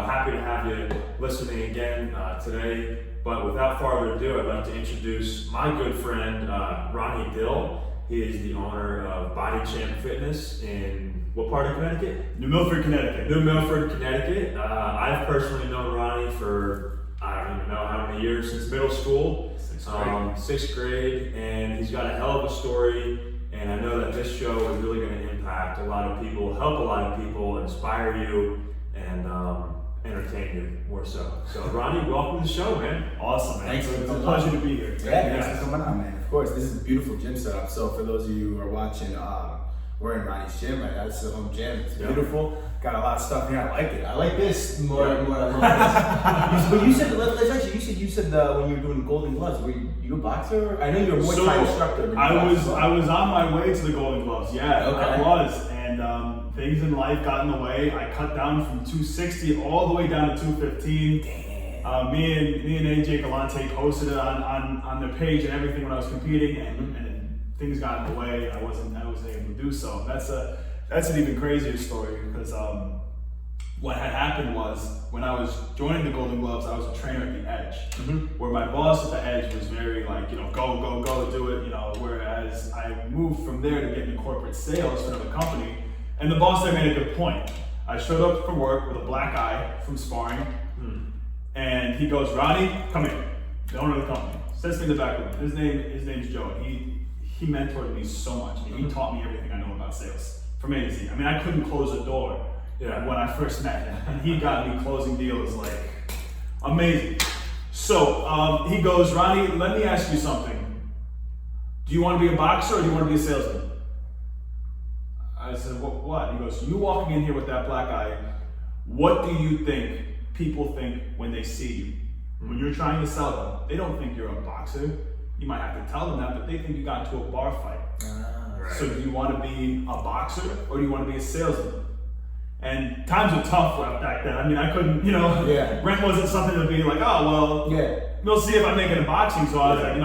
happy to have you listening again today. But without further ado, I'd like to introduce my good friend, Ronnie Dill. He is the owner of BodyChamp Fitness in what part of Connecticut? New Milford, Connecticut. New Milford, Connecticut. I've personally known Ronnie for, I don't even know how many years, since middle school. Sixth grade, and he's got a hell of a story. And I know that this show is really going to impact a lot of people, help a lot of people, inspire you, and entertain you more so. So Ronnie, welcome to the show, man. Awesome, man. Thanks. It's a pleasure to be here. Yeah, thanks for coming on, man. Of course, this is a beautiful gym setup. So for those of you who are watching, we're in Ronnie's gym right now. This is a home gym. It's beautiful. Got a lot of stuff here. I like it. I like this more. I love this. But you said, you said when you were doing Golden Gloves, were you a boxer? I know you were a Muay Thai instructor. I was on my way to the Golden Gloves. Yeah, okay. I was, and things in life got in the way. I cut down from 260 all the way down to 215. Damn. Me and AJ Galante posted it on their page and everything when I was competing, and things got in the way. I wasn't able to do so. That's an even crazier story because what had happened was when I was joining the Golden Gloves, I was a trainer at the Edge, where my boss at the Edge was very like, go, do it, whereas I moved from there to get into corporate sales for another company, and the boss there made a good point. I showed up for work with a black eye from sparring, and he goes, Ronnie, come here, the owner of the company, sits me in the back room. His name's Joe. He mentored me so much. He taught me everything I know about sales from A to Z. I mean, I couldn't close a door when I first met him, and he got me closing deals like amazing. So he goes, Ronnie, let me ask you something. Do you want to be a boxer or do you want to be a salesman? I said, what? He goes, you walking in here with that black eye, what do you think people think when they see you? When you're trying to sell them, they don't think you're a boxer. You might have to tell them that, but they think you got into a bar fight. Right. So do you want to be a boxer or do you want to be a salesman? And times were tough back then. I mean, I couldn't, rent wasn't something to be like, oh, well, we'll see if I make it in boxing. So I was like, no,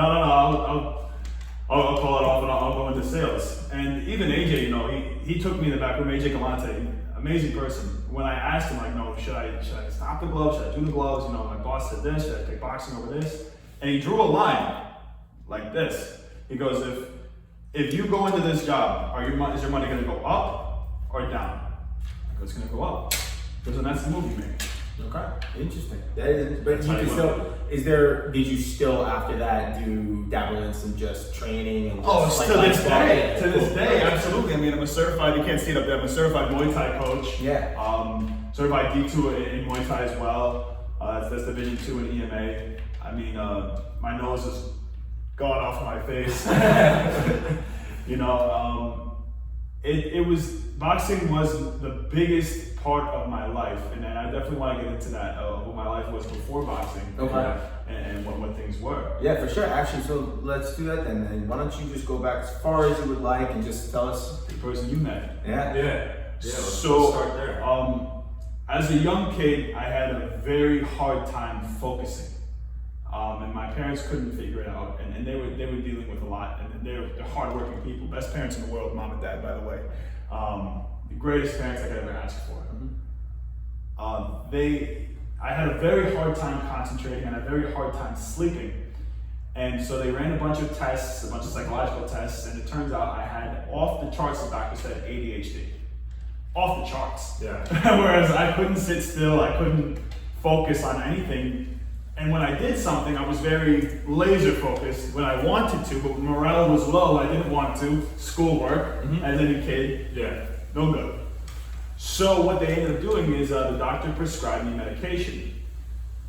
I'll call it off and I'll go into sales. And even AJ, he took me in the back room, AJ Galante, amazing person. When I asked him, like, no, should I stop the gloves? Should I do the gloves? My boss said this, should I take boxing over this? And he drew a line like this. He goes, if you go into this job, is your money gonna go up or down? I go, it's gonna go up. Because then that's the move you make. Okay, interesting. That is, but you can still, did you still after that do dabble in some just training and just to this day. To this day, absolutely. I mean, I'm a certified, you can't see it up there, I'm a certified Muay Thai coach. Yeah. Certified D2 in Muay Thai as well. That's Division 2 in EMA. I mean, my nose is gone off my face. Boxing was the biggest part of my life, and I definitely want to get into that, what my life was before boxing, and what things were. Yeah, for sure. Actually, so let's do that then. And why don't you just go back as far as you would like and just tell us the person you met. Yeah. Let's start there. As a young kid, I had a very hard time focusing. And my parents couldn't figure it out, and they were dealing with a lot, and they're hardworking people, best parents in the world, mom and dad, by the way, the greatest parents I could ever ask for. I had a very hard time concentrating and a very hard time sleeping, and so they ran a bunch of tests, a bunch of psychological tests, and it turns out I had off the charts, the doctor said ADHD, off the charts. Yeah. Whereas I couldn't sit still, I couldn't focus on anything. And when I did something, I was very laser focused when I wanted to, but when morale was low, I didn't want to. Schoolwork, as any kid, no good. So what they ended up doing is the doctor prescribed me medication.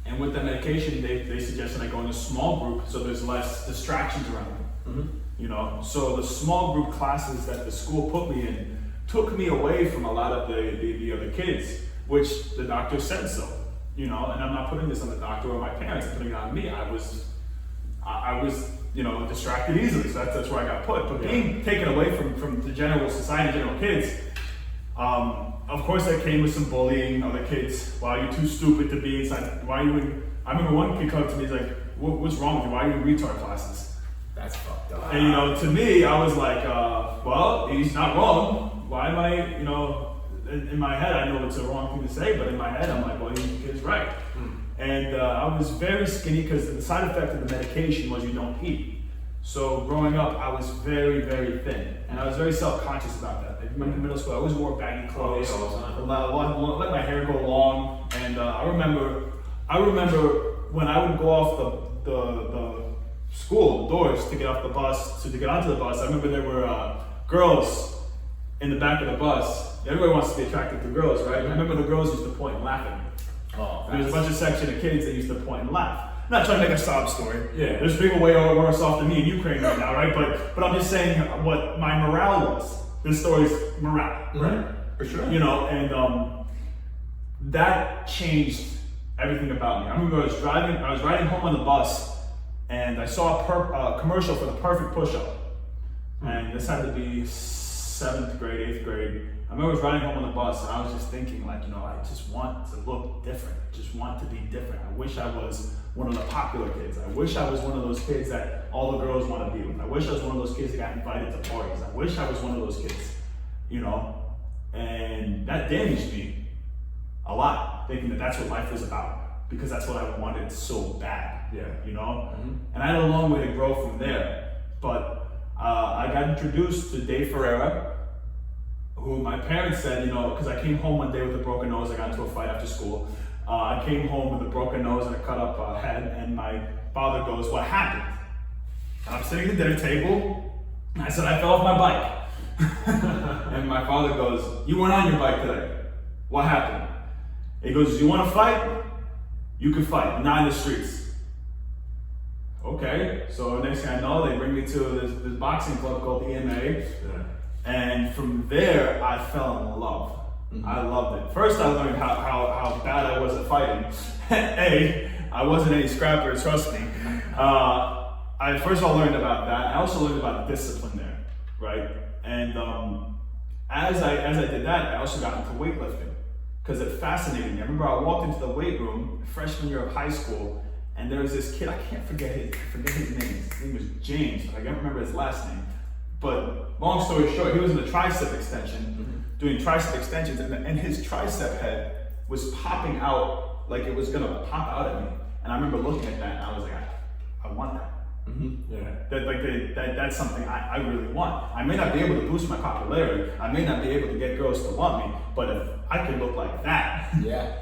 And with that medication, they suggested I go in a small group so there's less distractions around me. So the small group classes that the school put me in took me away from a lot of the other kids, which the doctor said so. And I'm not putting this on the doctor or my parents, I'm putting it on me. I was distracted easily, so that's where I got put. But being taken away from the general society, general kids, of course that came with some bullying, other kids, wow, you're too stupid to be inside, I remember one kid come to me, he's like, what's wrong with you, why are you in retard classes? That's fucked up. And to me, I was like, well, he's not wrong, why am I, in my head, I know it's a wrong thing to say, but in my head, I'm like, well, he is right. And I was very skinny because the side effect of the medication was you don't eat. So growing up, I was very, very thin, and I was very self-conscious about that. I remember in middle school, I always wore baggy clothes, let my hair go long, and I remember when I would go off the school doors to get off the bus, to get onto the bus. I remember there were girls in the back of the bus. Everybody wants to be attracted to girls, right? I remember the girls used to point and laugh at me. Oh, There was a bunch of section of kids that used to point and laugh. I'm not trying to make a sob story. Yeah. There's people way worse off than me in Ukraine right now, right? But I'm just saying what my morale was. This story's morale, Right. for sure. you know, and that changed everything about me. I remember I was riding home on the bus, and I saw a commercial for the perfect push-up, and this had to be 7th grade, 8th grade. I remember I was riding home on the bus, and I was just thinking, like, you know, I just want to look different. Just want to be different. I wish I was one of the popular kids. I wish I was one of those kids that all the girls want to be with. I wish I was one of those kids that got invited to parties. I wish I was one of those kids, you know? And that damaged me a lot, thinking that that's what life is about, because that's what I wanted so bad, Yeah. you know? And I had a long way to grow from there. But I got introduced to Dave Ferreira, who my parents said, you know, because I came home one day with a broken nose. I got into a fight after school. I came home with a broken nose and a cut up head, and my father goes, "What happened?" And I'm sitting at the dinner table, and I said, "I fell off my bike." And my father goes, "You weren't on your bike today. What happened?" He goes, "You want to fight? You can fight, but not in the streets." Okay, so next thing I know, they bring me to this boxing club called EMA. Yeah. And from there, I fell in love. I loved it. First, I learned how bad I was at fighting. I wasn't any scrapper, trust me. I first of all learned about that. I also learned about discipline there, right? And as I did that, I also got into weightlifting because it fascinated me. I remember I walked into the weight room freshman year of high school, and there was this kid. I forget his name. His name was James, but I can't remember his last name. But long story short, he was in the tricep extension, doing tricep extensions, and his tricep head was popping out like it was gonna pop out at me. And I remember looking at that, and I was like, I want that. Yeah. That's something I really want. I may not be able to boost my popularity. I may not be able to get girls to want me, but if I could look like that, Yeah.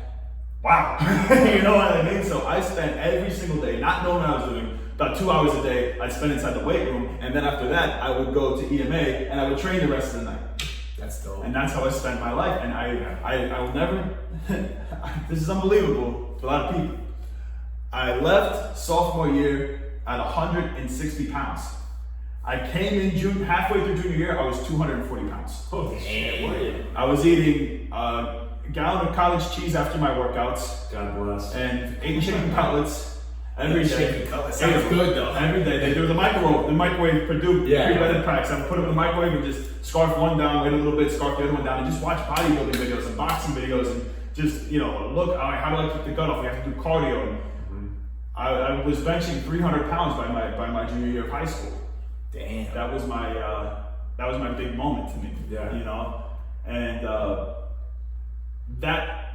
wow, you know what I mean? So I spent every single day, not knowing what I was doing, about 2 hours a day I'd spend inside the weight room, and then after that I would go to EMA and I would train the rest of the night. That's dope. And that's how I spent my life. And I will never, this is unbelievable for a lot of people. I left sophomore year at 160 pounds. I came in halfway through junior year, I was 240 pounds. Holy shit, what are you? I was eating a gallon of cottage cheese after my workouts, God bless. and 8 chicken cutlets every day. Sounds good though. Every day. There was a microwave Purdue Yeah. pre-wedded packs. I would put them in the microwave and just scarf one down, wait a little bit, scarf the other one down, and just watch bodybuilding videos and boxing videos, and just, you know, look, all right, how do I keep the gut off? We have to do cardio. And I was benching 300 pounds by my junior year of high school. Damn. That was my big moment to me. Yeah. You know, and that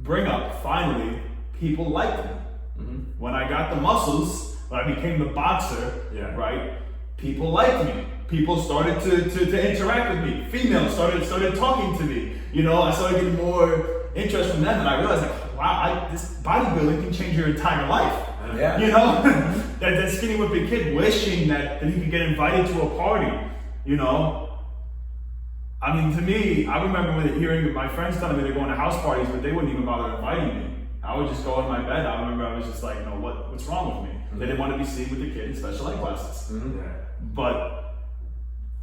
bring up, finally, people liked me. When I got the muscles, when I became the boxer, Yeah. right? People liked me. People started to interact with me. Females started talking to me. You know, I started getting more interest from them, and I realized, like, wow, this bodybuilding can change your entire life. Yeah. You know, that skinny whipping kid wishing that he could get invited to a party. You know, I mean, to me, I remember hearing my friends telling me they're going to house parties, but they wouldn't even bother inviting me. I would just go in my bed. I remember I was just like, you know, what's wrong with me? They didn't want to be seen with the kid in special ed classes. Yeah. But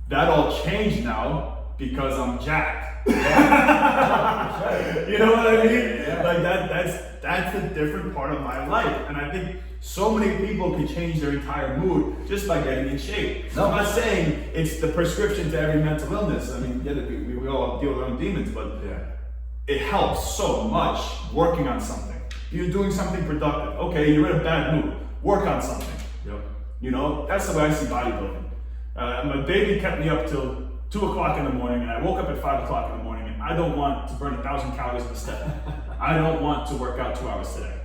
that all changed now because I'm jacked. You know what I mean? Yeah. Like that's a different part of my life. And I think so many people can change their entire mood just by getting in shape. So I'm not saying it's the prescription to every mental illness. I mean, yeah, we all deal with our own demons, but Yeah. it helps so much working on something. You're doing something productive. Okay, you're in a bad mood. Work on something. Yep. You know, that's the way I see bodybuilding. My baby kept me up till 2 o'clock in the morning, and I woke up at 5 o'clock in the morning, and I don't want to burn 1,000 calories in a step. I don't want to work out 2 hours today.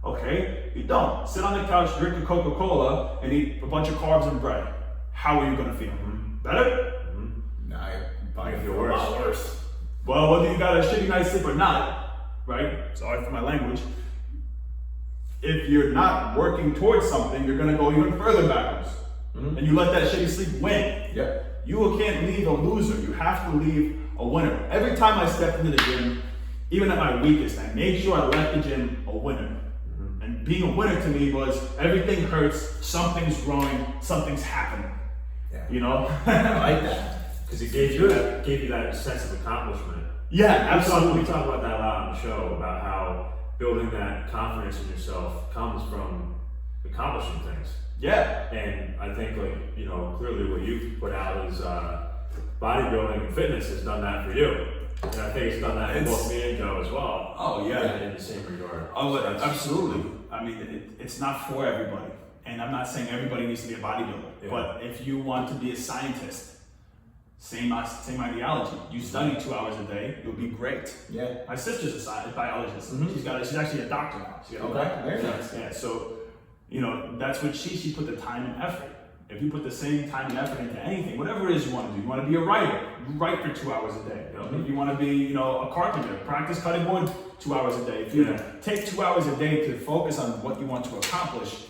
Okay, you don't. Sit on the couch, drink a Coca-Cola, and eat a bunch of carbs and bread. How are you gonna feel? Better? Nah, I probably feel feel a lot worse. Well, whether you got a shitty night's sleep or not, right? Sorry for my language. If you're not working towards something, you're gonna go even further backwards. And you let that shitty sleep win. Yeah. You can't leave a loser. You have to leave a winner. Every time I stepped into the gym, even at my weakest, I made sure I left the gym a winner. And being a winner to me was everything hurts, something's growing, something's happening. Yeah. You know? I like that. Because it gave you that sense of accomplishment. Yeah, absolutely. We talk about that a lot on the show, about how building that confidence in yourself comes from accomplishing things. Yeah. And I think, clearly what you've put out is bodybuilding and fitness has done that for you. And I think it's done that for both me and Joe as well. Oh, yeah. In the same regard. Oh, So that's- absolutely. I mean, it's not for everybody. And I'm not saying everybody needs to be a bodybuilder. Yeah. But if you want to be a scientist, same ideology. You study 2 hours a day, you'll be great. Yeah. My sister's a biologist. She's actually a doctor now. She got a Okay, doctorate. very nice. Yeah, so, that's what she put the time and effort. If you put the same time and effort into anything, whatever it is you want to do, you want to be a writer, you write for 2 hours a day. If you want to be, a carpenter, practice cutting wood 2 hours a day. If you take 2 hours a day to focus on what you want to accomplish,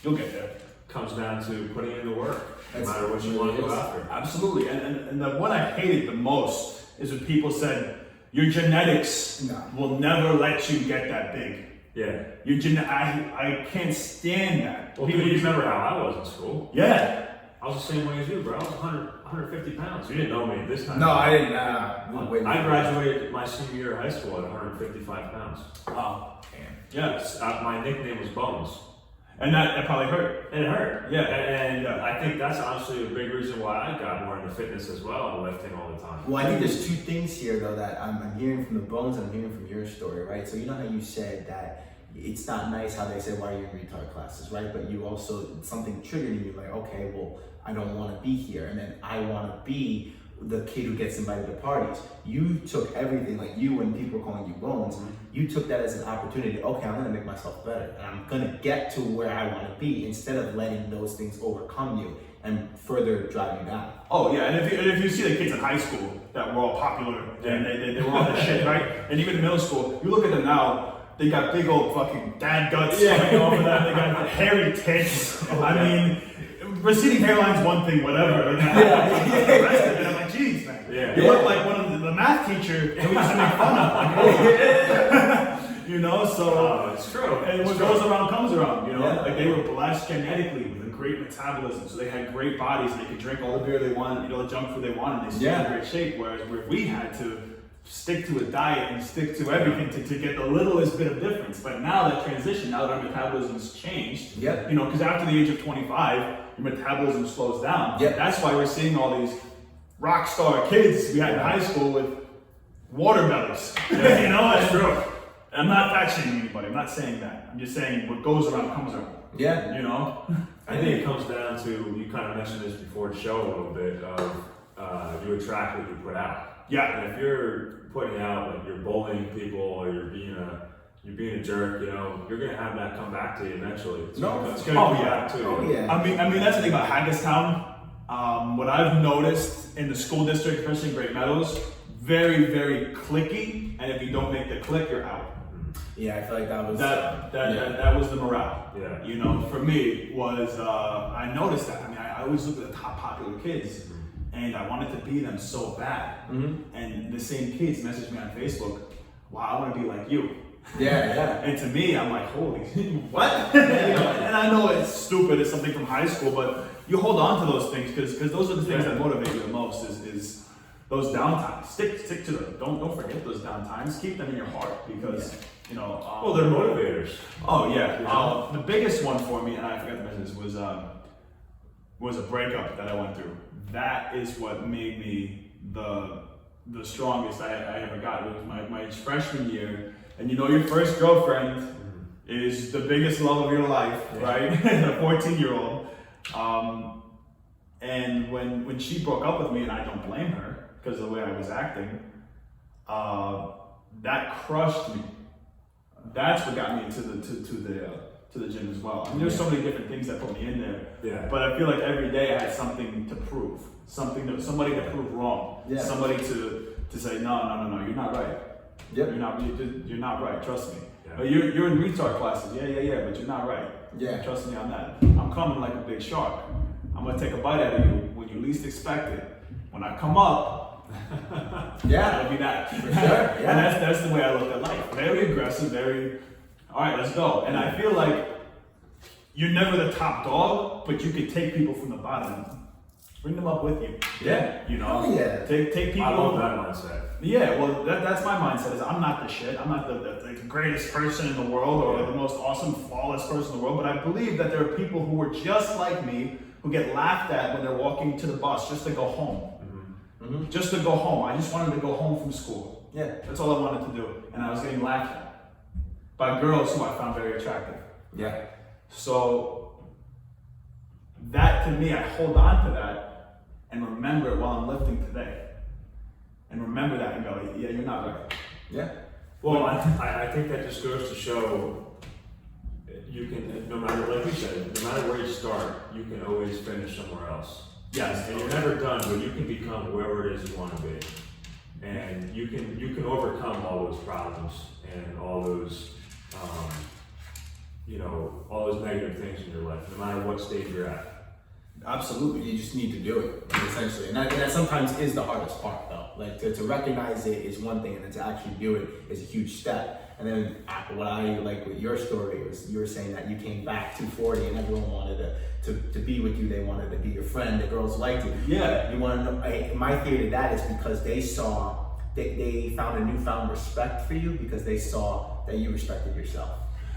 you'll get there. comes down to putting in the work, no That's matter what you want to go after. Absolutely. And the one I hated the most is when people said, your genetics will never let you get that big. Yeah. I can't stand that. Well, people, you remember how I was in school? Yeah. I was the same way as you, bro. I was 150 pounds. You didn't know me at this time. No, I didn't. I graduated my senior year of high school at 155 pounds. Oh, Damn. yeah. My nickname was Bones. And that probably hurt. And it hurt. Yeah. And I think that's honestly a big reason why I got more into fitness as well and lifting all the time. Well, I think there's two things here, though, that I'm hearing from the Bones and I'm hearing from your story, right? So you know how you said that it's not nice how they say, why are you in retard classes, right? But you also, something triggered in you, like, okay, well, I don't want to be here. And then I want to be the kid who gets invited to parties. You took everything, like you, when people were calling you Bones, you took that as an opportunity. Okay, I'm going to make myself better. And I'm going to get to where I want to be instead of letting those things overcome you and further drive you down. Oh yeah, and if you see the kids in high school that were all popular and they were all the shit, right? And even in middle school, you look at them now, they got big old fucking dad guts coming off of that. They got hairy tits. I mean, receding hairline's one thing, whatever. Like, the rest of it, I'm like, geez, man. Yeah. You look like one of the math teacher that we used to make fun of. Like, you know, so it's true. and It's what true. goes around comes around. You know, Yeah. like they were blessed genetically with a great metabolism, so they had great bodies. They could drink all the beer they wanted, eat all the junk food they wanted. They stayed in great shape. Whereas where we had to stick to a diet and stick to everything to get the littlest bit of difference. But now that transition, now that our metabolism's changed, Yep. you know, because after the age of 25, your metabolism slows down. Yep. That's why we're seeing all these rock star kids we had in high school with water bellies. You know, it's true. I'm not fat shaming anybody. I'm not saying that. I'm just saying what goes around comes around. Yeah. You know? I think it comes down to, you kind of mentioned this before the show a little bit, of you attract what you put out. Yeah. And if you're putting out, like, you're bullying people or you're being a jerk, you know, you're gonna have that come back to you eventually. It's gonna come back to you. Oh, yeah. I mean that's the thing about Hagerstown. What I've noticed in the school district, especially in Great Meadows, very, very cliquey, and if you don't make the click, you're out. Yeah, I feel like that was... That was the morale. Yeah. You know, for me was I noticed that. I mean, I always looked at the top popular kids, and I wanted to be them so bad. And the same kids messaged me on Facebook, "Wow, I want to be like you." Yeah. And to me, I'm like, holy, what? You know, and I know it's stupid, it's something from high school, but you hold on to those things because those are the things that motivate you the most. Is those downtimes. Stick to them. Don't forget those downtimes. Keep them in your heart because you know. Well, they're motivators. Oh yeah. You know? The biggest one for me, and I forgot to mention this, was a breakup that I went through. That is what made me the strongest I ever got. It was my freshman year, and you know your first girlfriend is the biggest love of your life, right? A 14-year-old. And when she broke up with me, and I don't blame her because of the way I was acting, that crushed me. That's what got me into the gym as well. I mean, there's so many different things that put me in there. Yeah. But I feel like every day I had something to prove, somebody to prove wrong, Yeah. somebody to say no, you're not right. Yep. You're not right. Trust me. Yeah. But you're in retard classes. Yeah. But you're not right. Yeah. Trust me on that. I'm coming like a big shark. I'm gonna take a bite out of you when you least expect it. When I come up, that'll be that. For sure. Yeah. And that's the way I look at life. Very aggressive, very, all right, let's go. And I feel like you're never the top dog, but you can take people from the bottom, bring them up with you. Yeah. You know? Oh, yeah. Take people. I love that mindset. Yeah, well, that's my mindset. Is I'm not the shit. I'm not the greatest person in the world or the most awesome, flawless person in the world. But I believe that there are people who are just like me who get laughed at when they're walking to the bus just to go home. Mm-hmm. Just to go home. I just wanted to go home from school. Yeah. That's all I wanted to do. And I was getting laughed at by girls who I found very attractive. Yeah. So that to me, I hold on to that and remember it while I'm lifting today. And remember that and go, yeah, you're not right. Yeah. Well, I think that just goes to show you can, no matter, like you said, no matter where you start, you can always finish somewhere else. Yes. And you're never done, but you can become whoever it is you want to be. And you can overcome all those problems and all those, all those negative things in your life, no matter what stage you're at. Absolutely, you just need to do it, essentially. And that sometimes is the hardest part, though. Like, to recognize it is one thing, and then to actually do it is a huge step. And then what I like with your story was you were saying that you came back 240 and everyone wanted to be with you. They wanted to be your friend. The girls liked you. Yeah. You want to know, my theory to that is because they saw, they found a newfound respect for you because they saw that you respected yourself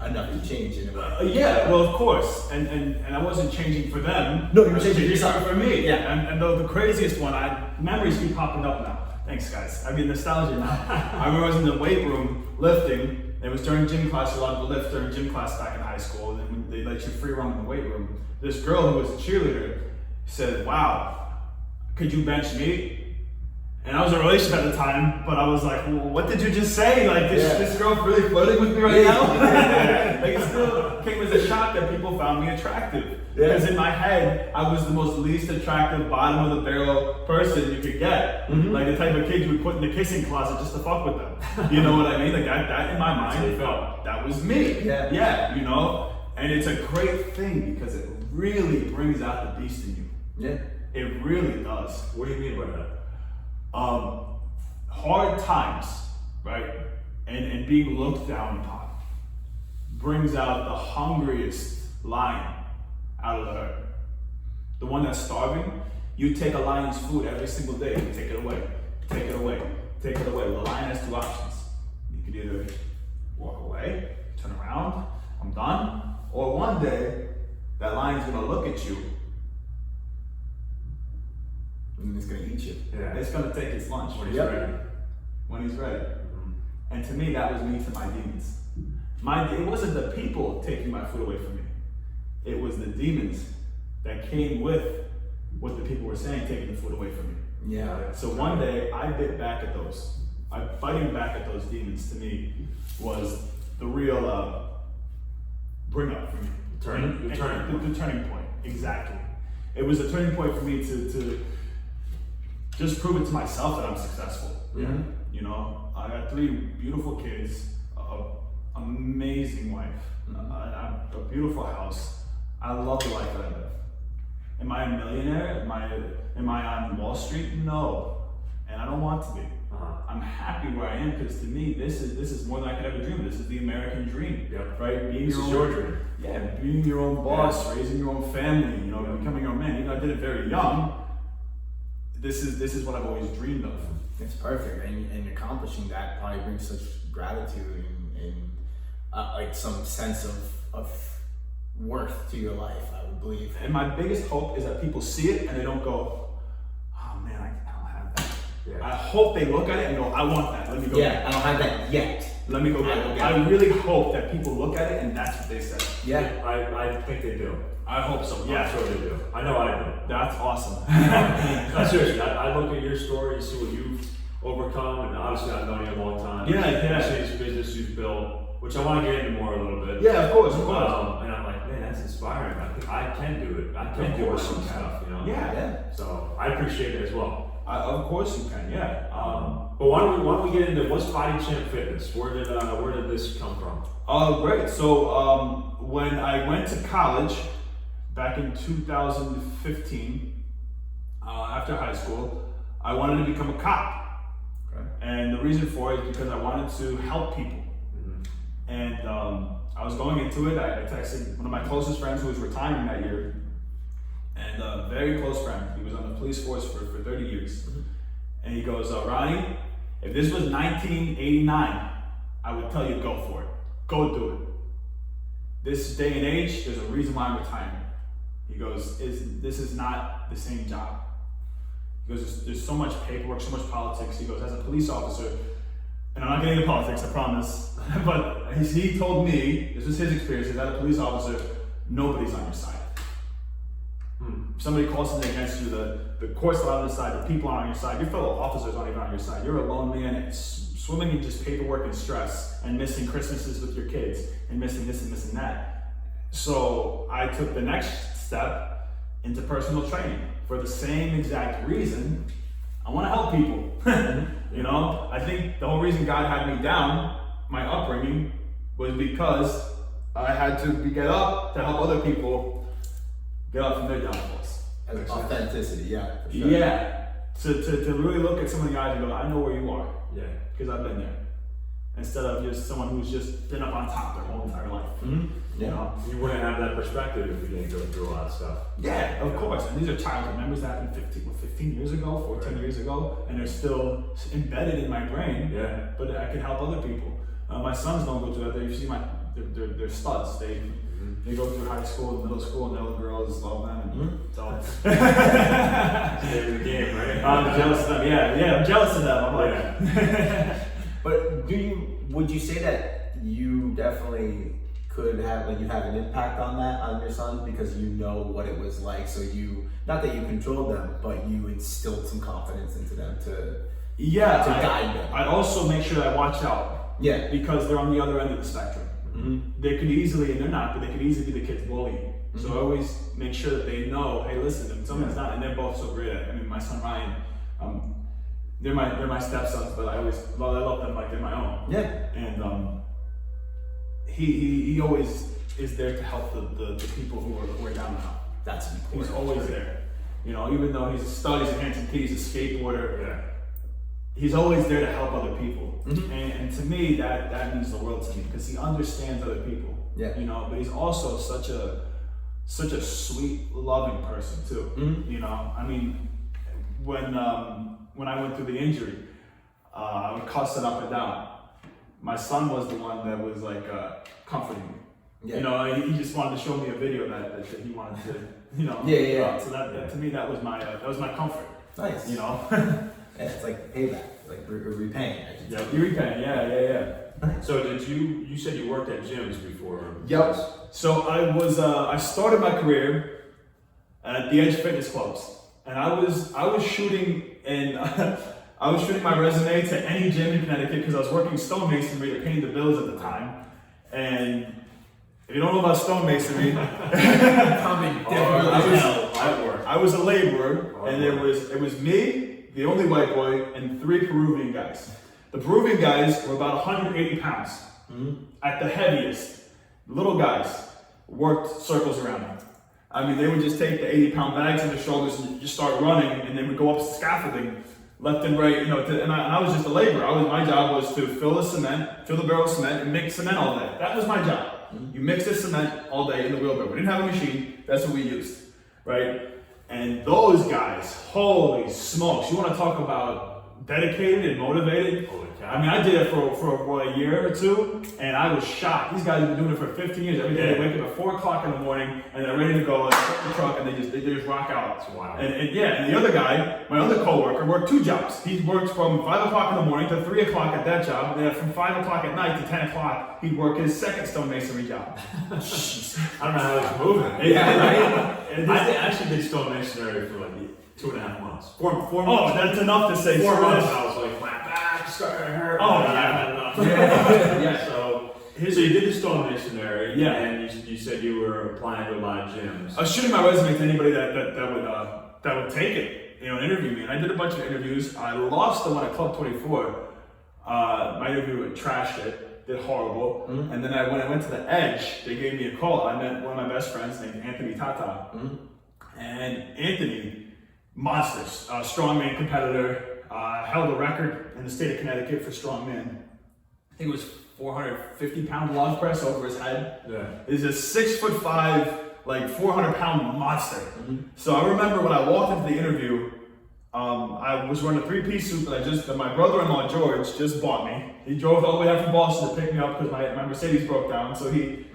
enough to change in a way. Yeah, well, of course, and I wasn't changing for them. No, you were I was changing yourself. for me. Yeah. And the craziest one, memories keep popping up now. Thanks, guys. I mean, nostalgia now. I remember I was in the weight room lifting. It was during gym class. You're allowed to lift during gym class back in high school. And they let you free run in the weight room. This girl who was a cheerleader said, "Wow, could you bench me?" And I was in a relationship at the time, but I was like, well, what did you just say? Like, this girl really flirting with me right now? Like, it still came as a shock that people found me attractive. Because in my head, I was the most least attractive, bottom of the barrel person you could get. Mm-hmm. Like the type of kid you would put in the kissing closet just to fuck with them. You know what I mean? Like that in my mind, felt that was me. Yeah. You know? And it's a great thing because it really brings out the beast in you. Yeah. It really does. What do you mean by that? Hard times, right, and being looked down upon brings out the hungriest lion out of the herd. The one that's starving, you take a lion's food every single day, you take it away, take it away, take it away. Well, the lion has two options. You could either walk away, turn around, I'm done, or one day, that lion's gonna look at you and it's gonna eat you. Yeah. It's gonna take its lunch When he's ready. When he's ready. Mm-hmm. And to me, that was me to my demons. It wasn't the people taking my food away from me. It was the demons that came with what the people were saying, taking the food away from me. Yeah. So one day, I bit back at those. Biting back at those demons to me was the real bring up for me. The turning point. Exactly. It was a turning point for me to just prove it to myself that I'm successful. Yeah. You know, I got 3 beautiful kids, an amazing wife, a beautiful house. I love the life that I live. Am I a millionaire? Am I on Wall Street? No, and I don't want to be. I'm happy where I am because to me, this is more than I could ever dream. This is the American dream, right? Being This is your dream. Yeah, being your own boss, raising your own family, you know, becoming your own man. You know, I did it very young. This is what I've always dreamed of. It's perfect, and accomplishing that probably brings such gratitude and like some sense of worth to your life, I would believe. And my biggest hope is that people see it and they don't go, oh man, I don't have that. Yeah. I hope they look at it and go, I want that. Let me go. Yeah, I don't have that yet. Let me go get it. I really hope that people look at it and that's what they say. Yeah. I think they do. I hope so. Yeah. I'm sure they do. I know I do. That's awesome. No, seriously, I look at your story, see what you've overcome, and obviously I've known you a long time. Yeah. I've seen this business you've built, which I want to get into more a little bit. Yeah, of course. And I'm like, man, that's inspiring. I can do it. I can do some stuff, you know? Yeah. So I appreciate it as well. Of course you can, yeah. But why don't we get into what's BodyChamp Fitness? Where did this come from? Great. So when I went to college back in 2015, after high school, I wanted to become a cop. Okay. And the reason for it is because I wanted to help people. And I was going into it, I texted one of my closest friends who was retiring that year, and a very close friend. He was on the police force for 30 years. And he goes, Ronnie, if this was 1989, I would tell you go for it. Go do it. This day and age, there's a reason why I'm retiring. He goes, this is not the same job. He goes, there's so much paperwork, so much politics. He goes, as a police officer, and I'm not getting into politics, I promise, but he told me, this was his experience, as a police officer, nobody's on your side. If somebody calls something against you, the court's not on your side, the people aren't on your side, your fellow officers aren't even on your side. You're a lone man and swimming in just paperwork and stress and missing Christmases with your kids and missing this and missing that. So I took the next step into personal training for the same exact reason. I want to help people. You know, I think the whole reason God had me down, my upbringing, was because I had to get up to help other people get up from their downfalls. As authenticity, yeah. For sure. Yeah, to really look at someone in the eyes and go, I know where you are. Yeah. Because I've been there. Instead of just someone who's just been up on top their whole entire life. You know? You wouldn't have that perspective if you didn't go through a lot of stuff. Yeah, of course. And these are childhood memories that happened 15 years ago, 14 years ago, and they're still embedded in my brain. Yeah. But I can help other people. My sons don't go through that. You see, they're studs. They go through high school and middle school, and the little girls love them. And so They're in the game, right? I'm jealous of them. Yeah, I'm jealous of them. I'm like, But would you say that you definitely could have, like, you have an impact on that, on your sons, because you know what it was like, so you, not that you controlled them, but you instilled some confidence into them to guide them. I also make sure that I watch out. Yeah. Because they're on the other end of the spectrum. They could easily, and they're not, but they could easily be the kids bullying. So I always make sure that they know, hey, listen, if someone's not, and they're both so great at it. I mean, my son Ryan, they're my stepsons, but I love them like they're my own. Yeah. And he always is there to help the people who are down now. That's important. He's always there. You know, even though he's a stud, he's a handsome kid, he's a skateboarder. Yeah. He's always there to help other people. And to me, that means the world to me, because he understands other people. Yeah. You know, but he's also such a sweet, loving person too. You know, I mean, when I went through the injury, I would cuss it up and down. My son was the one that was like comforting me. Yeah. You know, he just wanted to show me a video that he wanted to, you know. So that to me, that was my comfort. Nice. You know. Yeah, it's like payback, like repaying. Yeah, you repaying. Yeah. So you said you worked at gyms before? Yep. So I started my career at the Edge Fitness Clubs, and I was shooting I was shooting my resume to any gym in Connecticut because I was working stonemasonry to paying the bills at the time. And if you don't know about stonemasonry, I was a laborer, and it was me, the only white boy, and 3 Peruvian guys. The Peruvian guys were about 180 pounds at the heaviest. The little guys worked circles around them. I mean, they would just take the 80-pound bags on their shoulders and just start running, and they would go up scaffolding left and right, you know. And I was just a laborer. My job was to fill the barrel of cement, and mix cement all day. That was my job. You mix the cement all day in the wheelbarrow. We didn't have a machine. That's what we used, right? And those guys, holy smokes! You want to talk about dedicated and motivated? I mean, I did it for a year or two, and I was shocked. These guys have been doing it for 15 years. Every day they wake up at 4 o'clock in the morning, and they're ready to go, like, pick the truck, and they just rock out. That's wild. And the other guy, my other coworker, worked 2 jobs. He worked from 5 o'clock in the morning to 3 o'clock at that job, and then from 5 o'clock at night to 10 o'clock, he'd work his second stonemasonry job. I don't know how it's moving. Yeah, right? I actually did stonemasonry for like 2.5 months. 4 months. Oh, that's enough to say. 4 screw months. this. I was like, my back started to hurt. Oh, I yeah. had enough. Yeah. So you did the Stone Missionary. Yeah. And you said you were applying to a lot of gyms. I was shooting my resume to anybody that would take it, interview me. And I did a bunch of interviews. I lost the one at Club 24. My interview trashed it, did horrible. Mm-hmm. And then when I went to the Edge, they gave me a call. I met one of my best friends named Anthony Tata. Mm-hmm. And Anthony, monster, strongman competitor, held a record in the state of Connecticut for strongman. I think it was 450-pound log press over his head. Yeah. He's a 6'5", like 400-pound monster. Mm-hmm. So I remember when I walked into the interview, I was wearing a 3-piece suit that my brother-in-law George just bought me. He drove all the way out from Boston to pick me up because my Mercedes broke down. So he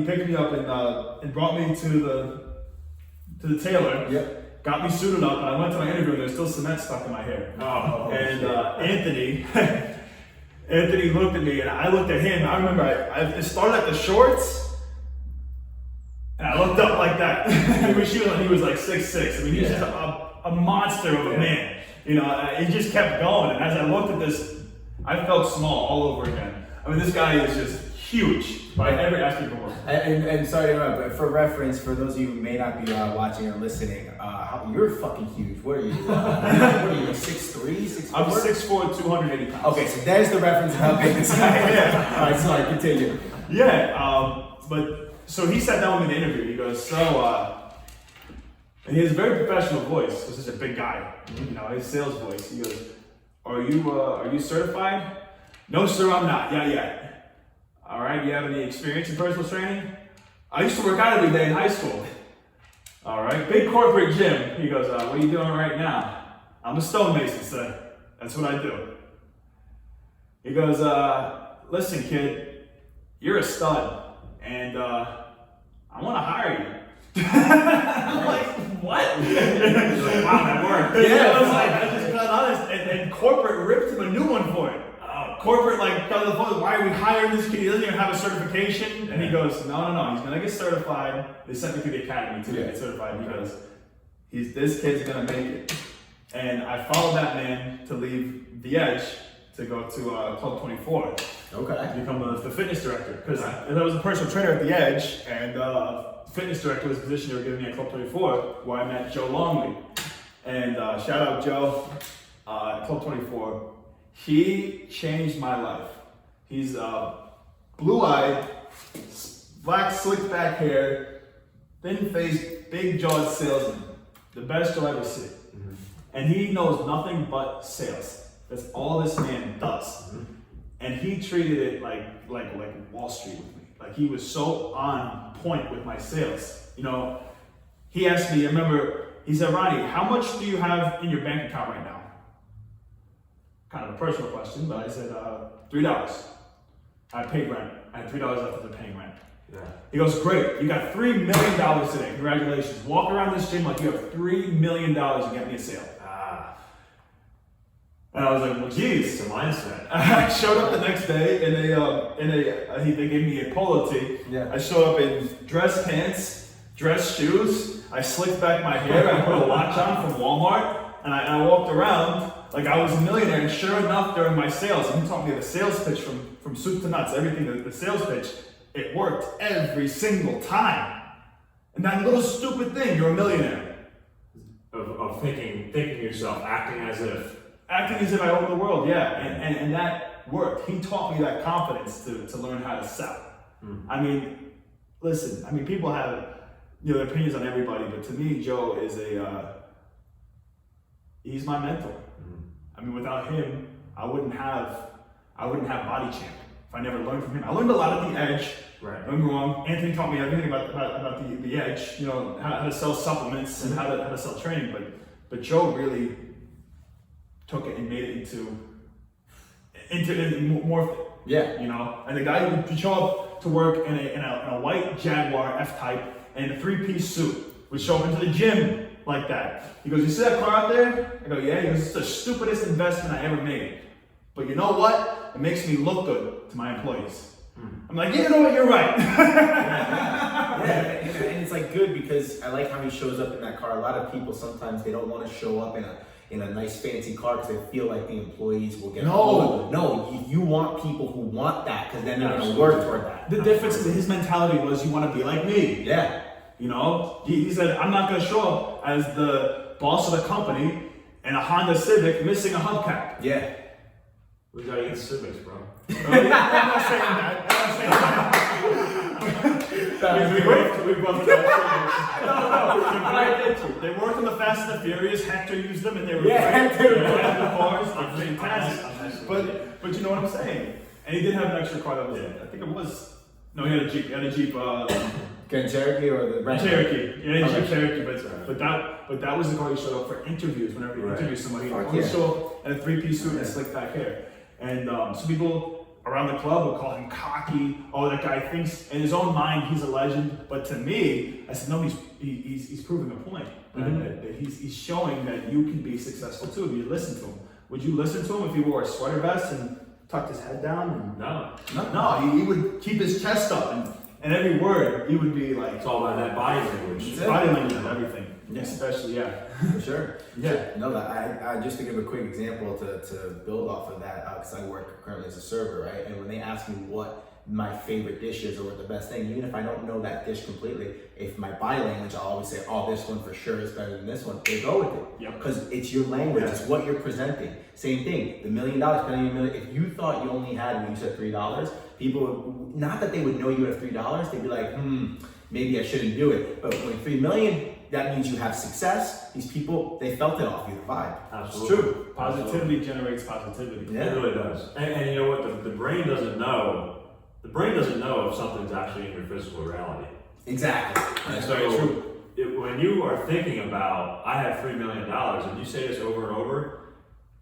picked me up and brought me to the tailor. Yep. Got me suited up, and I went to my interview, and there's still cement stuck in my hair. Oh, And Anthony looked at me, and I looked at him. I remember it started at the shorts, and I looked up like that. He was like 6'6". I mean, he's just a monster of a man. He just kept going, and as I looked at this, I felt small all over again. I mean, this guy is just huge by every aspect of the world. And sorry to interrupt, but for reference, for those of you who may not be watching or listening, you're fucking huge. What are you? What are you, 6'3", 6'4"? I'm 6'4", 280 pounds. Okay, so there's the reference of how big this guy is. Yeah. All right, sorry, continue. Yeah, but so he sat down with me in the interview. He goes, and he has a very professional voice because he's a big guy. His sales voice. He goes, "Are you certified?" "No, sir, I'm not. Yeah, yet." "All right. You have any experience in personal training?" "I used to work out every day in high school." "All right. Big corporate gym." He goes, "What are you doing right now?" "I'm a stonemason, sir. That's what I do." He goes, "Listen, kid, you're a stud, and I want to hire you." I'm like, "What?" He's like, "Wow, that worked." Yeah. I was like, I just got honest, and corporate ripped him a new one for it. Corporate got on the phone, "Why are we hiring this kid? He doesn't even have a certification." And he goes, no, he's gonna get certified. They sent me to the academy to get certified because this kid's gonna make it. And I followed that man to leave the Edge to go to Club 24. Okay. To become the fitness director. Because I was a personal trainer at the Edge, and fitness director was the position they were giving me at Club 24, where I met Joe Longley. And shout out Joe at Club 24. He changed my life. He's blue-eyed, black slick back hair, thin-faced, big-jawed salesman. The best you'll ever see. Mm-hmm. And he knows nothing but sales. That's all this man does. Mm-hmm. And he treated it like Wall Street with me. Like he was so on point with my sales. He asked me, I remember, he said, "Ronnie, how much do you have in your bank account right now?" Kind of a personal question, but I said, $3. I paid rent. I had $3 left after paying rent. Yeah. He goes, "Great, you got $3 million today. Congratulations. Walk around this gym like you have $3 million and get me a sale." And I was like, "Well, geez." It's a mindset. I showed up the next day and they gave me a polo tee. Yeah. I showed up in dress pants, dress shoes. I slicked back my hair. I put a watch on from Walmart, and I walked around like I was a millionaire. And sure enough, during my sales, and he taught me the sales pitch from soup to nuts, everything. The sales pitch, it worked every single time. And that little stupid thing, you're a millionaire. Of thinking yourself, acting as if I own the world, yeah, and that worked. He taught me that confidence to learn how to sell. I mean, listen, people have their opinions on everybody, but to me, Joe is he's my mentor. Without him, I wouldn't have BodyChamp if I never learned from him. I learned a lot at the Edge. Right. Don't get me wrong. Anthony taught me everything about the Edge. How to sell supplements and how to sell training. But Joe really took it and made it into more. Yeah. And the guy who would show up to work in a white Jaguar F-Type and a 3-piece suit would show up into the gym like that. He goes, "You see that car out there?" I go, "Yeah." He goes, "It's the stupidest investment I ever made. But you know what? It makes me look good to my employees." I'm like, "Yeah, you know what? You're right." Yeah. And it's like like good because I like how he shows up in that car. A lot of people sometimes they don't want to show up in a nice fancy car because they feel like the employees will get no. You want people who want that because then they're going to work toward that. The difference is his mentality was you want to be like me. Yeah. You know, he said I'm not going to show up as the boss of the company in a Honda Civic missing a hubcap. Yeah. We gotta get the Civics, bro. I'm not saying that. We both but I did too. They worked on the Fast and the Furious. Hector used them, and they were great. Hector. They had the cars, they're fantastic. But you know what I'm saying. And he did have an extra car that was. I think it was. No, he had a Jeep. He had a Jeep. Grand Cherokee or the Grand Cherokee. Yeah, Jeep Cherokee. But that was the car he showed up for interviews. Whenever he interviewed somebody, he would show up in a 3-piece suit and slick back hair. And some people around the club would call him cocky. Oh, that guy thinks in his own mind he's a legend. But to me, I said, no, he's proving a point. That he's showing that you can be successful too if you listen to him. Would you listen to him if he wore a sweater vest and tucked his head down? No. He would keep his chest up and every word he would be like. It's all about that body language. Body language and everything. Yeah. Especially, For sure. Yeah. No, I just to give a quick example to build off of that, because I work currently as a server, right? And when they ask me what my favorite dish is or what the best thing, even if I don't know that dish completely, if my body language, I'll always say, oh, this one for sure is better than this one. They go with it. Yep. Because it's your language, it's what you're presenting. Same thing, the $1 million, spending $1 million. If you thought you only had, when you said $3, people would, not that they would know you had $3, they'd be like, maybe I shouldn't do it. But when $3 million, that means you have success. These people, they felt it off you, the vibe. Absolutely. It's true. Positivity generates positivity. Yeah. It really does. And you know what? The brain doesn't know. The brain doesn't know if something's actually in your physical reality. Exactly. That's very true. When you are thinking about, I have $3 million, and you say this over and over,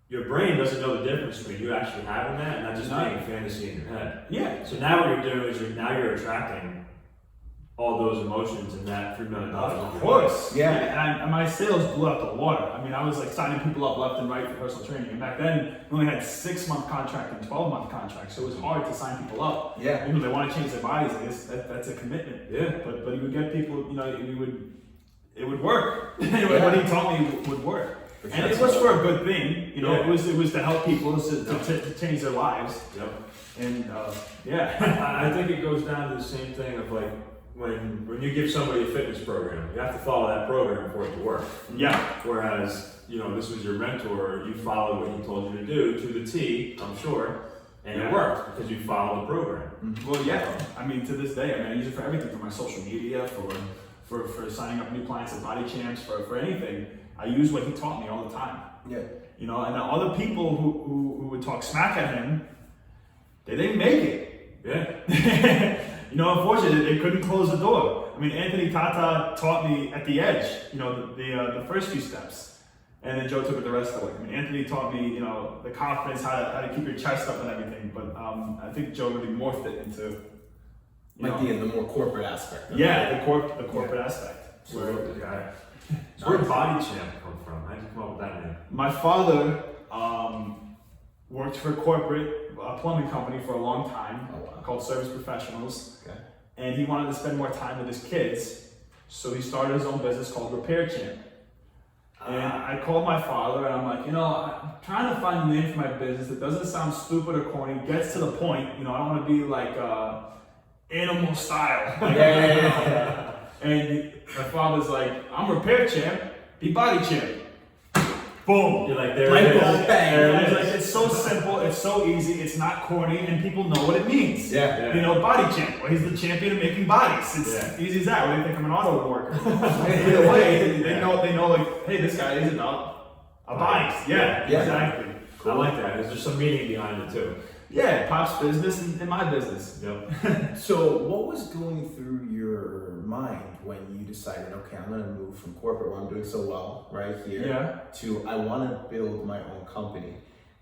your brain doesn't know the difference between you actually having that and not just being a fantasy in your head. Yeah. So now what you're doing is you're attracting all those emotions in that $3 million. Of course. Yeah. And my sales blew out the water. I mean, I was like signing people up left and right for personal training. And back then, we only had 6-month contract and 12-month contracts. So it was hard to sign people up. Yeah. You know, they want to change their bodies. I guess that's a commitment. Yeah. But you would get people, you know, it would work. Anyway, what he taught me would work. And it was for a good thing. You know, it was to help people to change their lives. Yep. And I think it goes down to the same thing of like, when you give somebody a fitness program, you have to follow that program for it to work. Yeah. Whereas, you know, this was your mentor, you followed what he told you to do to the T, I'm sure, and it worked because you followed the program. Well, yeah. I mean, to this day, I use it for everything, for my social media, for signing up new clients at BodyChamps, for anything. I use what he taught me all the time. Yeah. You know, and the other people who would talk smack at him, they didn't make it. Yeah. You know, unfortunately, they couldn't close the door. I mean, Anthony Tata taught me at the edge, you know, the first few steps. And then Joe took it the rest of the way. I mean, Anthony taught me, you know, the confidence, how to keep your chest up and everything. But I think Joe really morphed it into, the more corporate aspect. Yeah, the corporate aspect. So where did BodyChamp come from? How did you come up with that name? My father worked for a plumbing company for a long time called Service Professionals. Okay. And he wanted to spend more time with his kids, so he started his own business called BodyChamp. And I called my father and I'm like, you know, I'm trying to find a name for my business that doesn't sound stupid or corny, gets to the point. You know, I don't want to be like animal style. And my father's like, I'm Repair Champ, be Body Champ. Boom. You're like, there it is. Like, it's so simple, it's so easy, it's not corny, and people know what it means. Yeah. You know, Body Champ. Well, he's the champion of making bodies. It's easy as that. What do you think? I'm an auto woodworker. Either way, they know like, hey, this guy is about bodies. Yeah, exactly. Cool. I like that. There's some meaning behind it too. Yeah, Pop's business and my business. Yep. So what was going through your mind when you decided, okay, I'm going to move from corporate where I'm doing so well right here to I want to build my own company?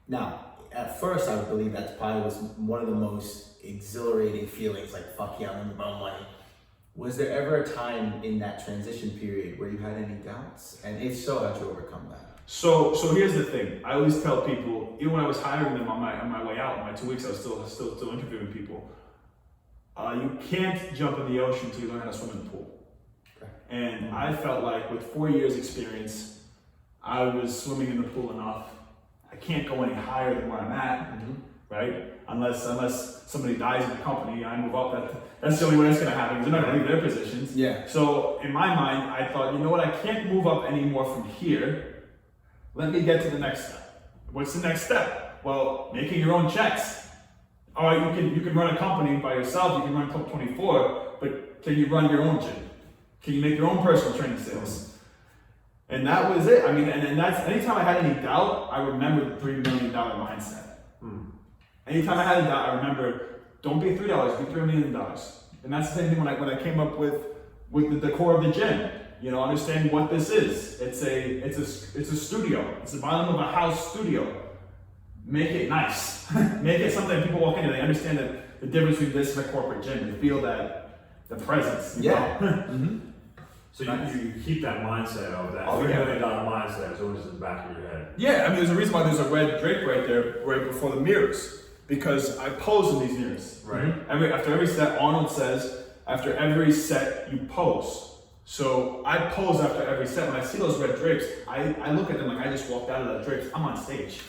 Now, at first I would believe that probably was one of the most exhilarating feelings, like, fuck yeah, I'm about money. Was there ever a time in that transition period where you had any doubts? And if so, how'd you overcome that? So here's the thing. I always tell people, even when I was hiring them on my way out, in my 2 weeks, I was still interviewing people. You can't jump in the ocean until you learn how to swim in the pool. Okay. And I felt like with 4 years experience, I was swimming in the pool enough. I can't go any higher than where I'm at, right? Unless somebody dies in the company, I move up. That's the only way it's going to happen, because they're not going to leave their positions. Yeah. So in my mind, I thought, you know what? I can't move up anymore from here. Let me get to the next step. What's the next step? Well, making your own checks. All right, you can run a company by yourself. You can run Club 24, but can you run your own gym? Can you make your own personal training sales? And that was it. I mean, and that's, anytime I had any doubt, I remembered the $3 million mindset. Anytime I had a doubt, I remember, don't be $3, be $3 million. And that's the same thing when I came up with the core of the gym. You know, understand what this is. It's a studio. It's the bottom of a house studio. Make it nice. Make it something that people walk into, they understand that the difference between this and a corporate gym. They feel that the presence. You know? So you keep that mindset of that $3 million mindset is always in the back of your head. Yeah, I mean, there's a reason why there's a red drape right there, right before the mirrors, because I pose in these mirrors. Right. After every set, Arnold says, after every set you pose. So I pose after every set. When I see those red drapes, I look at them like I just walked out of that drapes. I'm on stage.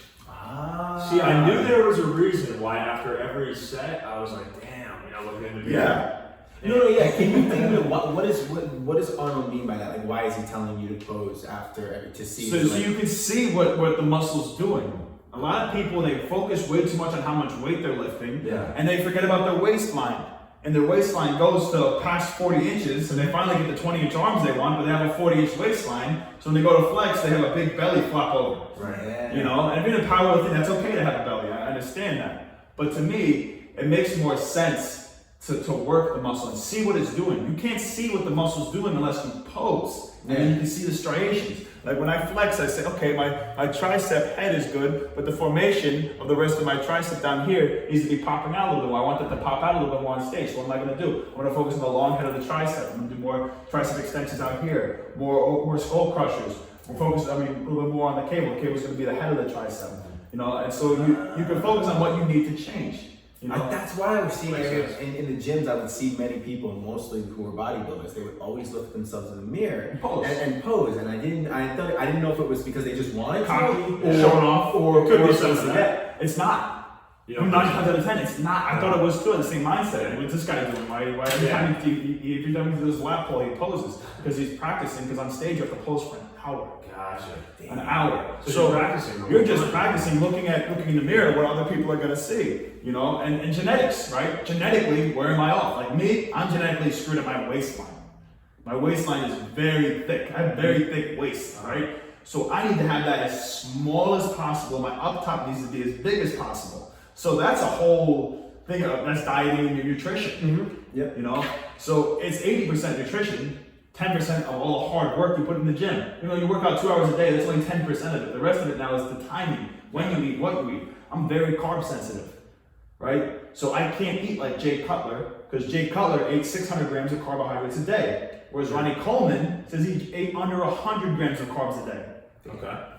See, I knew there was a reason why after every set I was like, damn, looking in the mirror. Yeah. Can you think of it? What does Arnold mean by that? Like, why is he telling you to pose after to see? So you can see what the muscle's doing. A lot of people, they focus way too much on how much weight they're lifting, and they forget about their waistline. And their waistline goes to past 40 inches, and they finally get the 20-inch arms they want, but they have a 40-inch waistline. So when they go to flex, they have a big belly flop over. Right. Yeah. And if you're in powerlifting, that's okay to have a belly. I understand that. But to me, it makes more sense to work the muscle and see what it's doing. You can't see what the muscle's doing unless you pose. And then you can see the striations. Like when I flex, I say, okay, my tricep head is good, but the formation of the rest of my tricep down here needs to be popping out a little bit more. I want that to pop out a little bit more on stage. So what am I going to do? I'm going to focus on the long head of the tricep. I'm going to do more tricep extensions out here, more skull crushers. We're focused, a little bit more on the cable. The cable's going to be the head of the tricep. And so you can focus on what you need to change. That's why I was seeing in the gyms. I would see many people, mostly who were bodybuilders. They would always look at themselves in the mirror and pose. And I didn't know if it was because they just wanted to, or showing off, or could be something like that. It's not. 9 times out of 10, it's not. I thought it was too. The same mindset. What's this guy doing? Why every time he does this lap pull, he poses because he's practicing. Because on stage you have to pose for an hour. Gotcha. An hour. So you're practicing. You're just practicing, looking in the mirror what other people are gonna see. And genetics, right? Genetically, where am I off? Like me, I'm genetically screwed at my waistline. My waistline is very thick. I have very thick waist, right? So I need to have that as small as possible. My up top needs to be as big as possible. So that's a whole thing that's dieting and your nutrition. So it's 80% nutrition, 10% of all the hard work you put in the gym. You work out 2 hours a day, that's only 10% of it. The rest of it now is the timing, when you eat, what you eat. I'm very carb sensitive, right? So I can't eat like Jay Cutler, because Jay Cutler ate 600 grams of carbohydrates a day, whereas Ronnie Coleman says he ate under 100 grams of carbs a day. Okay.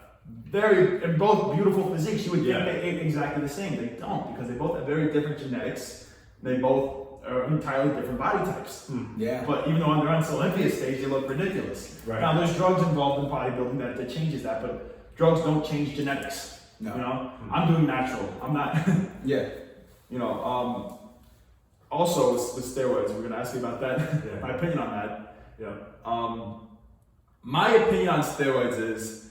And both beautiful physiques, you would think they ate exactly the same. They don't, because they both have very different genetics. They both are entirely different body types. But even though they're on Olympia stage, they look ridiculous. Right. Now there's drugs involved in bodybuilding that changes that, but drugs don't change genetics. No. I'm doing natural. I'm not. Also with steroids, we're gonna ask you about that. My opinion on that. My opinion on steroids is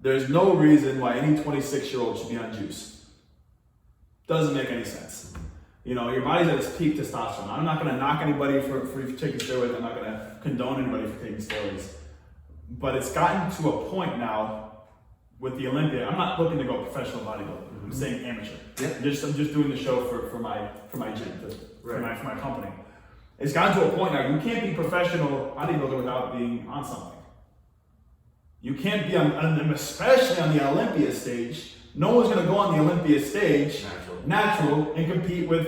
there's no reason why any 26-year-old should be on juice. Doesn't make any sense. Your body's at its peak testosterone. I'm not going to knock anybody for taking steroids. I'm not going to condone anybody for taking steroids. But it's gotten to a point now with the Olympia. I'm not looking to go professional bodybuilder. I'm saying amateur. I'm just doing the show for my gym, for my company. It's gotten to a point now. You can't be professional bodybuilder without being on something. You can't be especially on the Olympia stage. No one's going to go on the Olympia stage, natural, and compete with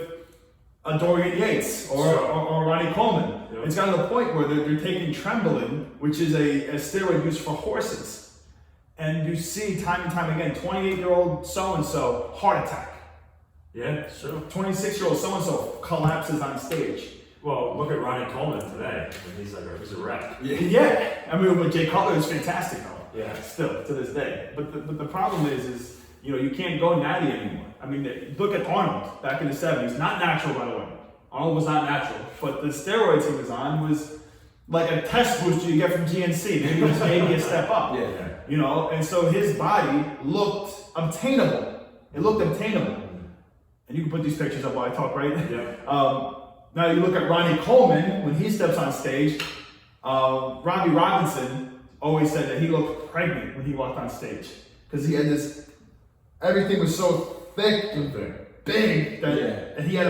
a Dorian Yates or Ronnie Coleman. It's gotten to the point where they're taking Trembolin, which is a steroid used for horses. And you see time and time again, 28-year-old so-and-so, heart attack. Yeah, sure. 26-year-old so-and-so collapses on stage. Well, look at Ronnie Coleman today. I mean, he's a wreck. Yeah. I mean, but Jay Cutler is fantastic though. Yeah. Still to this day. But the problem is you can't go natty anymore. I mean, look at Arnold back in the 70s. Not natural, by the way. Arnold was not natural, but the steroids he was on was like a test booster you get from GNC. Maybe it was maybe a step up. Yeah. And so his body looked obtainable. It looked obtainable. And you can put these pictures up while I talk, right? Yeah. Now you look at Ronnie Coleman when he steps on stage. Robbie Robinson always said that he looked pregnant when he walked on stage because he had this. Everything was so thick and big that he had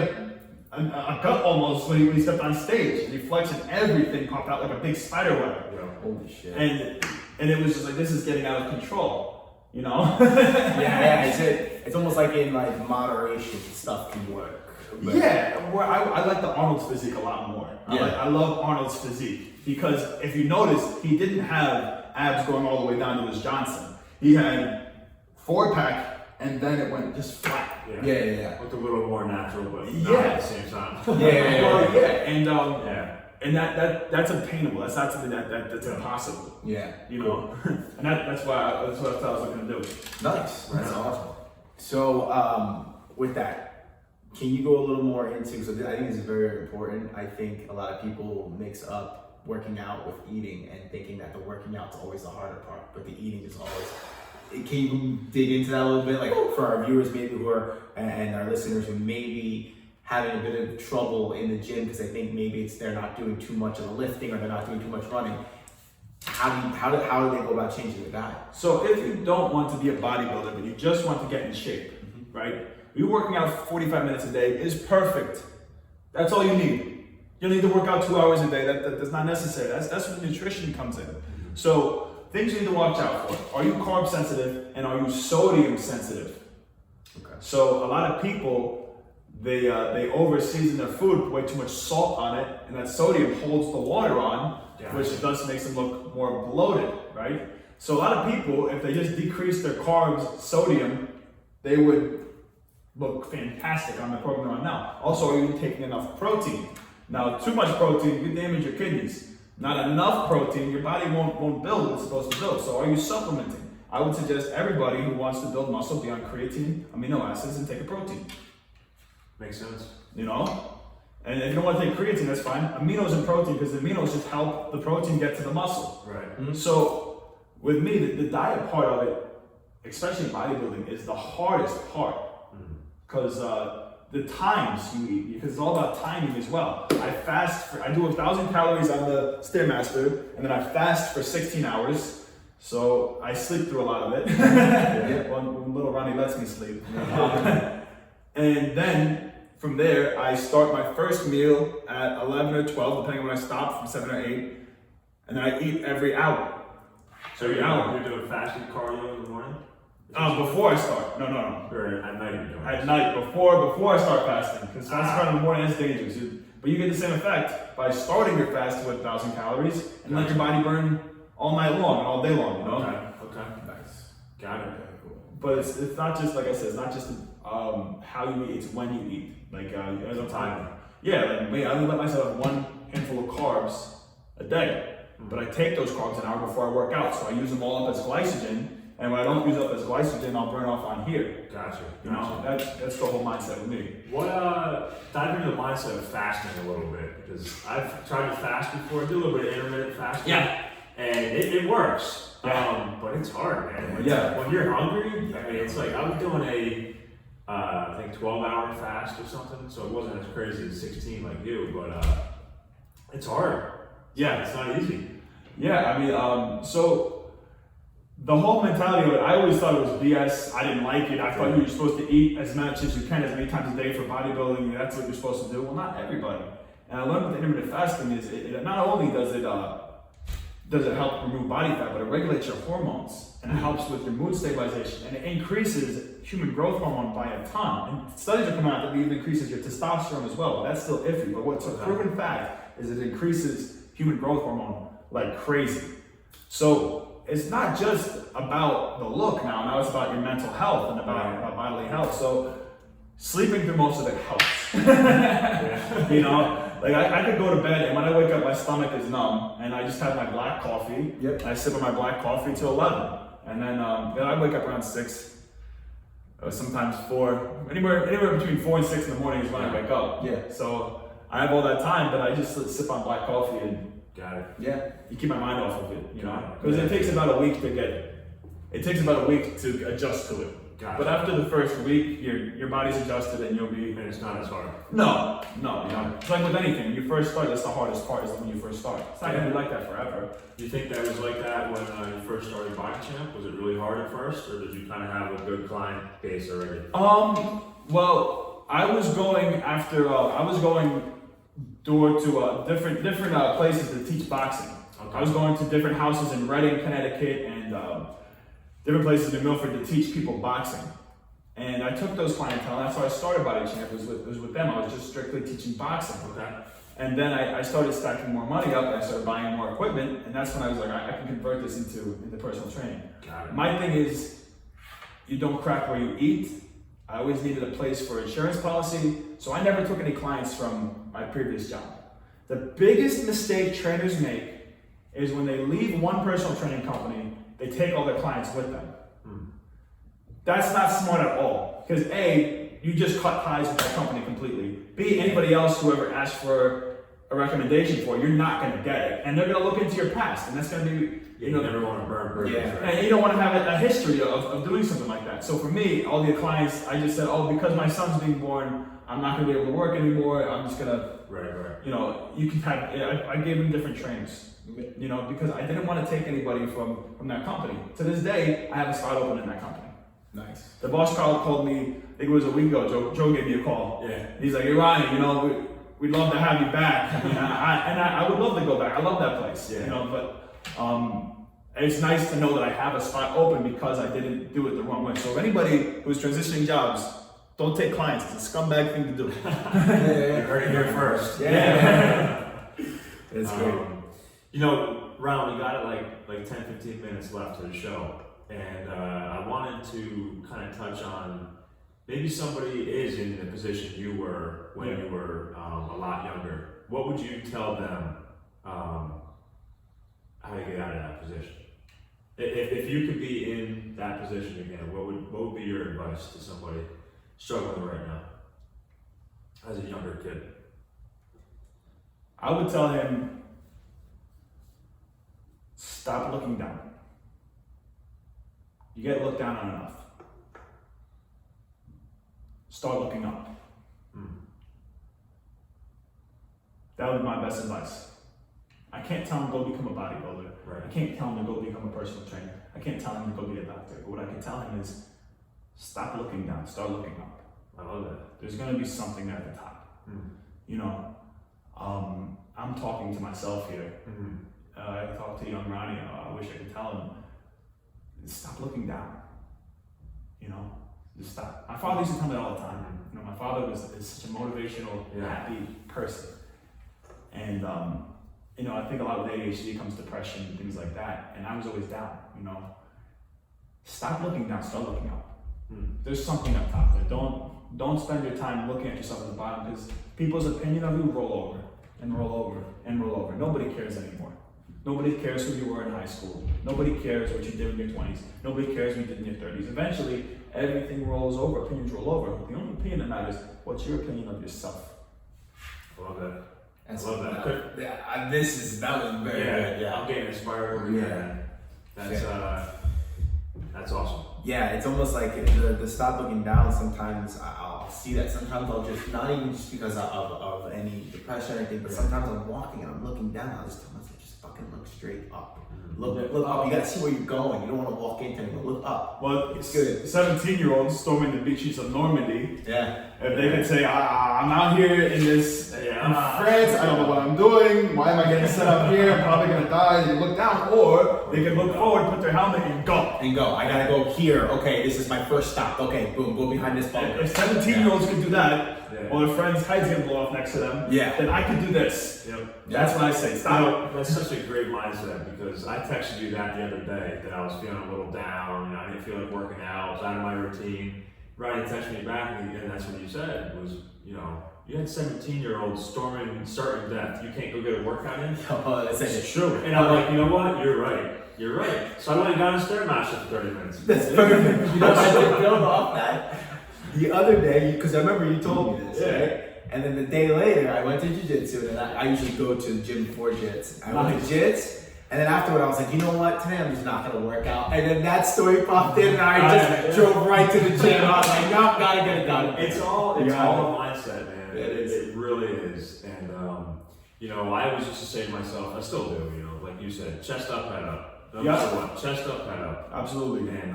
a gut almost when he stepped on stage. And he flexed and everything popped out like a big spider web. Yeah. Holy shit. And it was just like, this is getting out of control, yeah. It's almost like in like moderation stuff can work. But Where I like the Arnold's physique a lot more. I love Arnold's physique because if you notice, he didn't have abs going all the way down to his Johnson. He had 4-pack and then it went just flat. Yeah. Looked a little more natural, but not at the same time. And that's obtainable. That's not something that's impossible. Yeah. And that's what I thought I was looking to do. Nice. That's awesome. So with that, can you go a little more into, so I think this is very important. I think a lot of people mix up working out with eating and thinking that the working out's always the harder part, but the eating is always. Can you dig into that a little bit? Like for our viewers maybe who are, and our listeners who may be having a bit of trouble in the gym because they think maybe they're not doing too much of the lifting or they're not doing too much running. How do they go about changing their diet? So if you don't want to be a bodybuilder, but you just want to get in shape, right? You working out 45 minutes a day is perfect. That's all you need. You don't need to work out 2 hours a day. That's not necessary. That's where nutrition comes in. So things you need to watch out for. Are you carb sensitive and are you sodium sensitive? Okay. So a lot of people, they over season their food, put way too much salt on it, and that sodium holds the water on, which thus makes them look more bloated, right? So a lot of people, if they just decrease their carbs, sodium, they would look fantastic on the program they're on now. Also, are you taking enough protein? Now, too much protein, you damage your kidneys. Not enough protein, your body won't build what it's supposed to build. So are you supplementing? I would suggest everybody who wants to build muscle be on creatine, amino acids, and take a protein. Makes sense. And if you don't want to take creatine, that's fine. Aminos and protein, because the aminos just help the protein get to the muscle. Right. Mm-hmm. So with me, the diet part of it, especially bodybuilding, is the hardest part. Because the times you eat, because it's all about timing as well. I do 1,000 calories on the Stairmaster, and then I fast for 16 hours. So I sleep through a lot of it. When little Ronnie lets me sleep. And then from there, I start my first meal at 11 or 12, depending on when I stop, from 7 or 8. And then I eat every hour. So you're doing fasted cardio in the morning? Before I start. No. Or at night you're doing At night, before I start fasting. Because fasting in the morning is dangerous. But you get the same effect by starting your fast with 1,000 calories and let your body burn all night long and all day long, Okay. Nice. Got it. But it's not just, like I said, it's not just how you eat, it's when you eat. Like, as a time. Yeah, like me, I let myself have 1 handful of carbs a day. But I take those carbs an hour before I work out, so I use them all up as glycogen. And when I don't use up as glycogen, I'll burn off on here. Gotcha. That's the whole mindset with me. Dive into the mindset of fasting a little bit, because I've tried to fast before. I do a little bit of intermittent fasting. Yeah. And it works. Yeah. But it's hard, man. Yeah. When you're hungry, I mean, it's like I was doing I think 12-hour fast or something, so it wasn't as crazy as 16 like you, but it's hard. Yeah. It's not easy. Yeah, I mean, so the whole mentality of it, I always thought it was BS. I didn't like it. I thought you were supposed to eat as much as you can, as many times a day for bodybuilding. That's what you're supposed to do. Well, not everybody. And I learned with intermittent fasting is it not only does it help remove body fat, but it regulates your hormones and it helps with your mood stabilization and it increases human growth hormone by a ton. And studies are coming out that it even increases your testosterone as well. That's still iffy, but what's a proven fact is it increases human growth hormone like crazy. So it's not just about the look now it's about your mental health and about bodily health. So sleeping through most of it helps. Like I could go to bed and when I wake up, my stomach is numb, and I just have my black coffee. Yep. I sip on my black coffee till 11, and then I wake up around 6, sometimes 4, anywhere between 4 and 6 in the morning is when I wake up. Yeah. So I have all that time, but I just sip on black coffee and Got it. Yeah. you keep my mind off of it, you know, because it takes about a week to adjust to it. Got But it. after the first week, your body's adjusted and you'll be. And it's not as hard. No, you know, it's like with anything. When you first start, that's the hardest part is when you first start. It's not gonna be like that forever. Do you think that was like that when you first started BodyChamp? Was it really hard at first, or did you kind of have a good client base already? Well, I was going door to different places to teach boxing. Okay. I was going to different houses in Reading, Connecticut, and different places in Milford to teach people boxing. And I took those clientele, and that's how I started BodyChamp. It was with them. I was just strictly teaching boxing. Okay. And then I started stacking more money up, and I started buying more equipment, and that's when I was like, I can convert this into personal training. Got it. My thing is, you don't crack where you eat. I always needed a place for insurance policy, so I never took any clients from my previous job. The biggest mistake trainers make is when they leave one personal training company, they take all their clients with them. That's not smart at all, because A, you just cut ties with that company completely. B, anybody else who ever asks for a recommendation for, you're not going to get it, and they're going to look into your past, and that's going to be, You never want to burn bridges, Yeah. right? and you don't want to have a history of doing something like that. So for me, all the clients, I just said, because my son's being born, I'm not going to be able to work anymore. I'm just going to, Right. you can have, I gave them different trainers, because I didn't want to take anybody from that company. To this day, I have a spot open in that company. Nice. The boss called me, I think it was a week ago, Joe gave me a call. Yeah. He's like, hey Ronnie, we'd love to have you back. I would love to go back. I love that place, Yeah. but it's nice to know that I have a spot open because I didn't do it the wrong way. So if anybody who's transitioning jobs, don't take clients. It's a scumbag thing to do. You heard it here first. Yeah. That's great. Ron, we got like 10, 15 minutes left of the show. And I wanted to kind of touch on maybe somebody is in the position you were when you were a lot younger. What would you tell them how to get out of that position? If you could be in that position again, what would be your advice to somebody struggling right now as a younger kid? I would tell him, stop looking down. You get looked down on enough. Start looking up. That would be my best advice. I can't tell him go become a bodybuilder. Right. I can't tell him to go become a personal trainer. I can't tell him to go be a doctor. But what I can tell him is stop looking down, start looking up. I love that. There's gonna be something there at the top. I'm talking to myself here. I talked to young Ronnie, I wish I could tell him, stop looking down. Just stop. My father used to tell me all the time. My father is such a motivational, happy person. And I think a lot with ADHD comes depression and things like that. And I was always down, Stop looking down, start looking up. There's something up top there. Don't spend your time looking at yourself at the bottom, because people's opinion of you roll over and roll over and roll over. Nobody cares anymore. Nobody cares who you were in high school. Nobody cares what you did in your 20s. Nobody cares what you did in your 30s. Eventually, everything rolls over. Opinions roll over. The only opinion that matters, what's your opinion of yourself? I love that. That's, I love that. that was very good. Yeah. I'm getting inspired over here. That's awesome. Yeah, it's almost like the stop looking down. Sometimes I'll see that. Sometimes I'll just, not even just because of any depression or anything, but sometimes I'm walking and I'm looking down. I'll just tell myself, just fucking look straight up. Look up. You gotta see where you're going. You don't want to walk into anything. Look up. Well, it's good. 17-year-olds storming the beaches of Normandy. Yeah. If they could say, I'm out here in France, I don't know what I'm doing, why am I getting set up here, I'm probably gonna die, they look down, or they can look forward, put their helmet and go. I gotta go here. Okay, this is my first stop. Okay, boom, go behind this bunker. If 17-year-olds can do that, or their friend's head's gonna blow off next to them, then I can do this. That's what I say, stop. That's such a great mindset, because I texted you that the other day, that I was feeling a little down, I didn't feel like working out, I was out of my routine. Ronnie texted me back, and that's what you said, was, you had 17-year-olds storming certain death. You can't go get a workout in. Oh, that's It's true. And I'm like, you know what? You're right. You're right. So I went and got a Stairmaster for 30 minutes. That's perfect. You know, I did build off that. The other day, because I remember you told me this, right? And then the day later, I went to jiu-jitsu, and I usually go to the gym before jits. I went to jits, and then afterward, I was like, you know what? Today I'm just not going to work out. And then that story popped in, and I just drove right to the gym. I was like, no, gotta get it done. It's all a mindset, man. It really is. And, you know, I always used to say to myself, I still do, you know, like you said, chest up, head up. No matter what, chest up, head up. Absolutely. And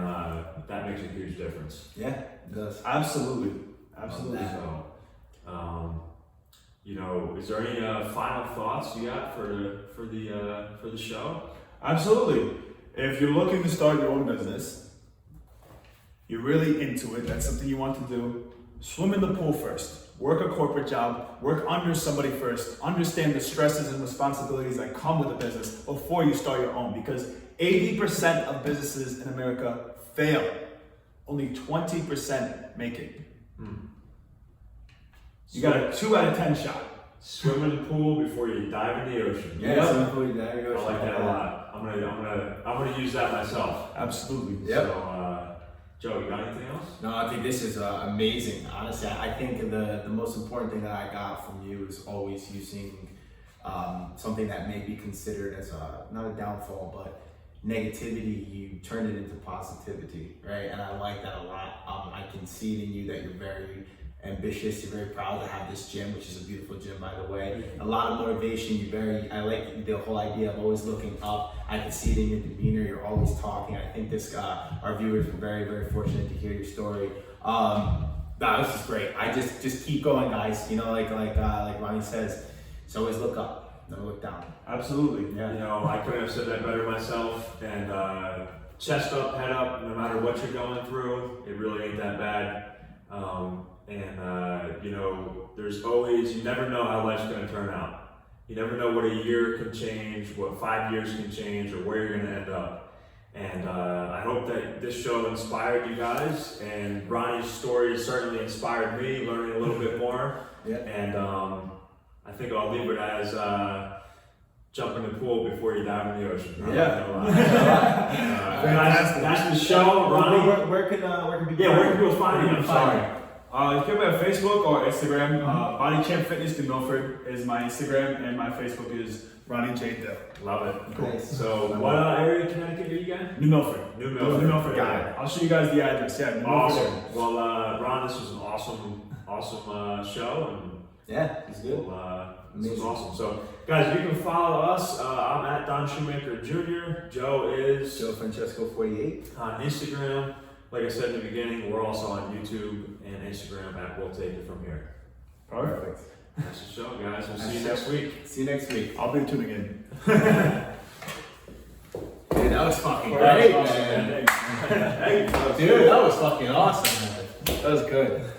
that makes a huge difference. Yeah, it does. Absolutely. Absolutely. So, you know, is there any final thoughts you got for the show? Absolutely. If you're looking to start your own business, you're really into it, that's something you want to do, swim in the pool first. Work a corporate job, work under somebody first, understand the stresses and responsibilities that come with a business before you start your own, because 80% of businesses in America fail. Only 20% make it. You got a 2 out of 10 shot. Swim in the pool before you dive in the ocean. Yeah, swim in the pool, you dive in the I ocean. like that a lot. I'm gonna use that myself. Absolutely. Yep. So, Joe, you got anything else? No, I think this is amazing. Honestly, I think the most important thing that I got from you is always using something that may be considered as not a downfall, but negativity. You turn it into positivity, right? And I like that a lot. I can see it in you that you're very ambitious. You're very proud to have this gym, which is a beautiful gym, by the way. A lot of motivation. I like the whole idea of always looking up. I can see it in your demeanor. You're always talking. I think our viewers were very, very fortunate to hear your story. No, this is great. I just keep going, guys. You know, like Ronnie says, just always look up, never look down. Absolutely. Yeah. You know, I couldn't have said that better myself. And chest up, head up, no matter what you're going through, it really ain't that bad. You know, there's always, you never know how life's going to turn out. You never know what a year can change, what 5 years can change, or where you're going to end up. And I hope that this show inspired you guys, and Ronnie's story certainly inspired me, learning a little bit more. Yeah. And I think I'll leave it as jump in the pool before you dive in the ocean. That's the show, Ronnie. Where can people? Yeah, where can people find you? I'm sorry. You can go to Facebook or Instagram. BodyChamp Fitness in Milford is my Instagram, and my Facebook is Ronnie J. Dill. Love it. Cool. Nice. So, what area of Connecticut are you again? New Milford. New Milford. New Milford. Got it. I'll show you guys the address. Yeah. New Awesome. Milford. Well, Ron, this was an awesome show, and Yeah, it's good. this was awesome. So, guys, you can follow us. I'm at Don Shoemaker Jr. Joe is Joe Francesco 48 on Instagram. Like I said in the beginning, we're also on YouTube and Instagram at We'll Take It From Here. Perfect. That's the show, guys. We'll see you next week. See you next week. I'll be tuning in. Dude, that was fucking Alright, great, awesome, man. man. Dude, that was fucking awesome, man. That was good.